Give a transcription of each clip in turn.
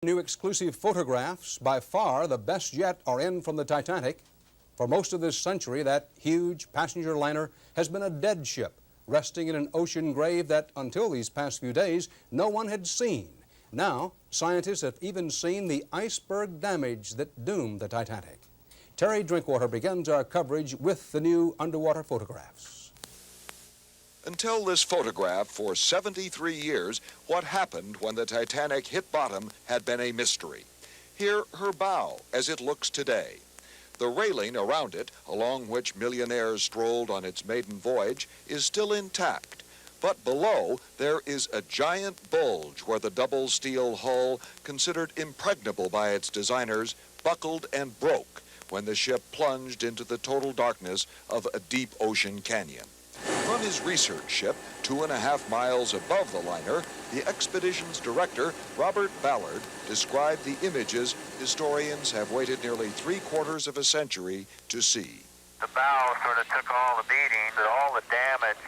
New exclusive photographs, by far the best yet, are in from the Titanic. For most of this century, that huge passenger liner has been a dead ship, resting in an ocean grave that, until these past few days, no one had seen. Now, scientists have even seen the iceberg damage that doomed the Titanic. Terry Drinkwater begins our coverage with the new underwater photographs. Until this photograph, for 73 years, what happened when the Titanic hit bottom had been a mystery. Here, her bow, as it looks today. The railing around it, along which millionaires strolled on its maiden voyage, is still intact. But below, there is a giant bulge where the double steel hull, considered impregnable by its designers, buckled and broke when the ship plunged into the total darkness of a deep ocean canyon. From his research ship, 2.5 miles above the liner, the expedition's director, Robert Ballard, described the images historians have waited nearly 3/4 of a century to see. The bow sort of took all the beating, but all the damage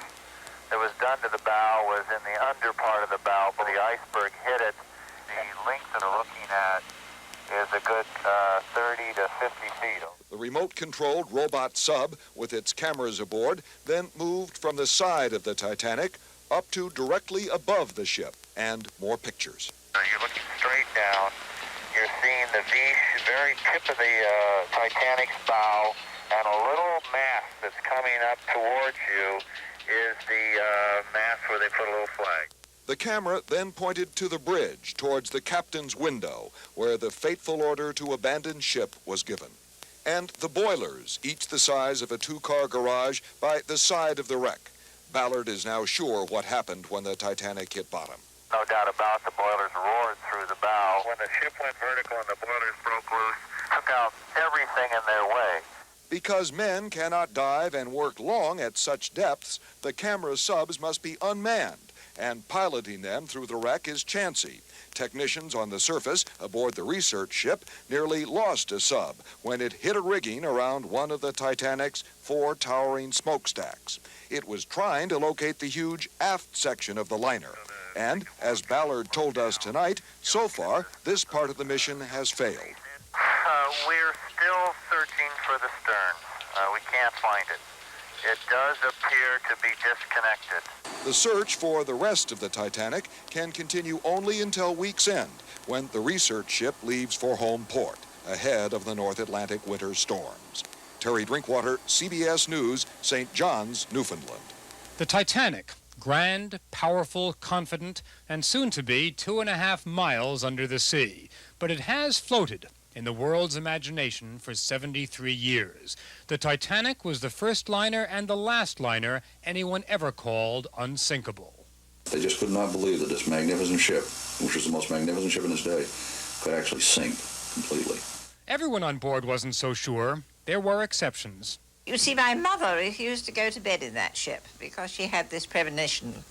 that was done to the bow was in the under part of the bow, but the iceberg hit it. The length that we're looking at is a good 30 to 50 feet. The remote-controlled robot sub, with its cameras aboard, then moved from the side of the Titanic up to directly above the ship, and more pictures. You're looking straight down. You're seeing the very tip of the Titanic's bow, and a little mast that's coming up towards you is the mast where they put a little flag. The camera then pointed to the bridge towards the captain's window, where the fateful order to abandon ship was given. And the boilers, each the size of a 2-car garage, by the side of the wreck. Ballard is now sure what happened when the Titanic hit bottom. No doubt about the boilers roared through the bow. When the ship went vertical and the boilers broke loose, took out everything in their way. Because men cannot dive and work long at such depths, the camera subs must be unmanned, and piloting them through the wreck is chancy. Technicians on the surface aboard the research ship nearly lost a sub when it hit a rigging around one of the Titanic's 4 towering smokestacks. It was trying to locate the huge aft section of the liner. And, as Ballard told us tonight, so far, this part of the mission has failed. We're still searching for the stern. We can't find it. It does appear to be disconnected. The search for the rest of the Titanic can continue only until week's end, when the research ship leaves for home port, ahead of the North Atlantic winter storms. Terry Drinkwater, CBS News, St. John's, Newfoundland. The Titanic, grand, powerful, confident, and soon to be 2.5 miles under the sea. But it has floated in the world's imagination for 73 years. The Titanic was the first liner and the last liner anyone ever called unsinkable. They just could not believe that this magnificent ship, which was the most magnificent ship in its day, could actually sink completely. Everyone on board wasn't so sure. There were exceptions. You see, my mother refused to go to bed in that ship because she had this premonition,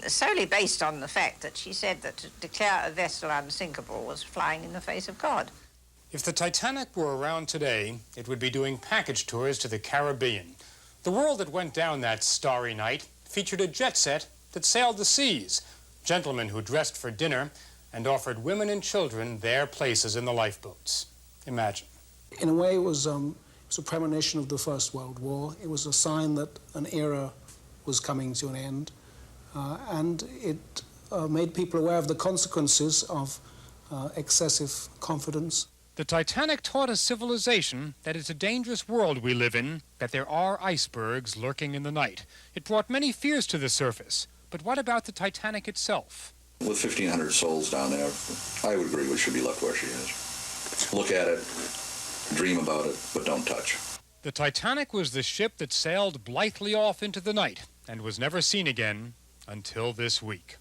solely based on the fact that she said that to declare a vessel unsinkable was flying in the face of God. If the Titanic were around today, it would be doing package tours to the Caribbean. The world that went down that starry night featured a jet set that sailed the seas, gentlemen who dressed for dinner and offered women and children their places in the lifeboats. Imagine. In a way, it was a premonition of the First World War. It was a sign that an era was coming to an end. And it made people aware of the consequences of excessive confidence. The Titanic taught a civilization that it's a dangerous world we live in, that there are icebergs lurking in the night. It brought many fears to the surface. But what about the Titanic itself? With 1,500 souls down there, I would agree we should be left where she is. Look at it, dream about it, but don't touch. The Titanic was the ship that sailed blithely off into the night and was never seen again until this week.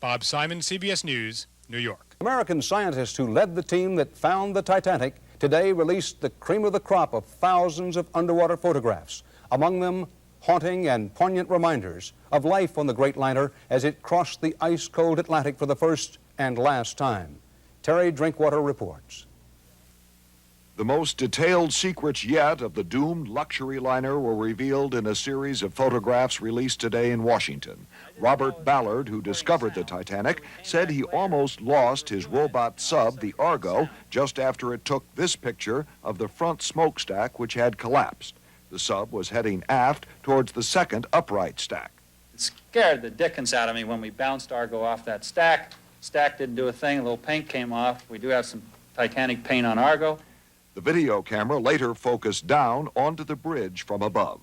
Bob Simon, CBS News, New York. American scientists who led the team that found the Titanic today released the cream of the crop of thousands of underwater photographs, among them haunting and poignant reminders of life on the great liner as it crossed the ice-cold Atlantic for the first and last time. Terry Drinkwater reports. The most detailed secrets yet of the doomed luxury liner were revealed in a series of photographs released today in Washington. Robert Ballard, who discovered the Titanic, said he almost lost his robot sub, the Argo, just after it took this picture of the front smokestack, which had collapsed. The sub was heading aft towards the second upright stack. It scared the dickens out of me when we bounced Argo off that stack. Stack didn't do a thing, a little paint came off. We do have some Titanic paint on Argo. The video camera later focused down onto the bridge from above.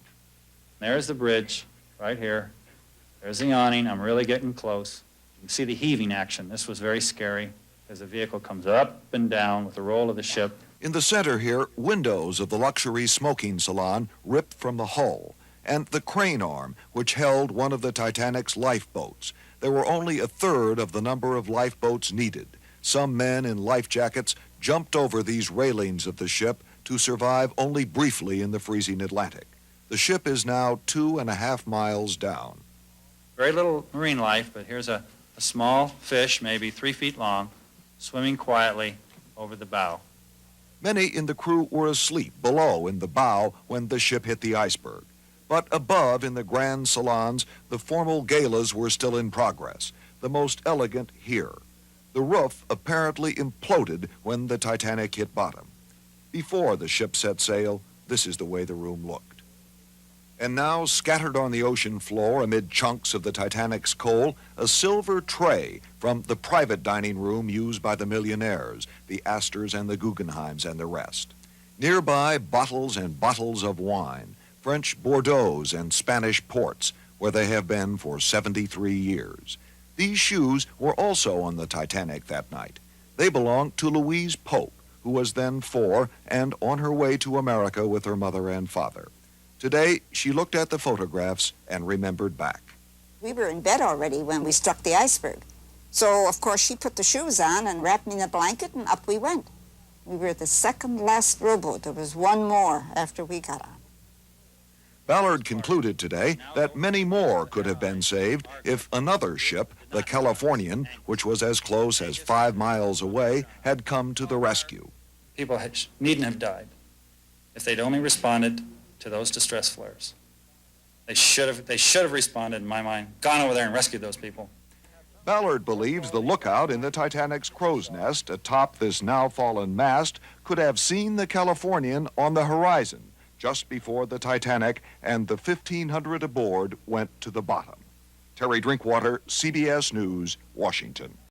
There's the bridge, right here. There's the awning. I'm really getting close. You can see the heaving action. This was very scary as the vehicle comes up and down with the roll of the ship. In the center here, windows of the luxury smoking salon ripped from the hull, and the crane arm, which held one of the Titanic's lifeboats. There were only a third of the number of lifeboats needed. Some men in life jackets jumped over these railings of the ship to survive only briefly in the freezing Atlantic. The ship is now 2.5 miles down. Very little marine life, but here's a small fish, maybe 3 feet long, swimming quietly over the bow. Many in the crew were asleep below in the bow when the ship hit the iceberg. But above in the grand salons, the formal galas were still in progress, the most elegant here. The roof apparently imploded when the Titanic hit bottom. Before the ship set sail, this is the way the room looked. And now, scattered on the ocean floor amid chunks of the Titanic's coal, a silver tray from the private dining room used by the millionaires, the Astors and the Guggenheims and the rest. Nearby, bottles and bottles of wine, French Bordeaux and Spanish ports, where they have been for 73 years. These shoes were also on the Titanic that night. They belonged to Louise Pope, who was then 4 and on her way to America with her mother and father. Today, she looked at the photographs and remembered back. We were in bed already when we struck the iceberg. So, of course, she put the shoes on and wrapped me in a blanket, and up we went. We were the second last rowboat. There was one more after we got on. Ballard concluded today that many more could have been saved if another ship, the Californian, which was as close as 5 miles away, had come to the rescue. People needn't have died if they'd only responded to those distress flares. They should have responded, in my mind, gone over there and rescued those people. Ballard believes the lookout in the Titanic's crow's nest atop this now fallen mast could have seen the Californian on the horizon just before the Titanic and the 1,500 aboard went to the bottom. Terry Drinkwater, CBS News, Washington.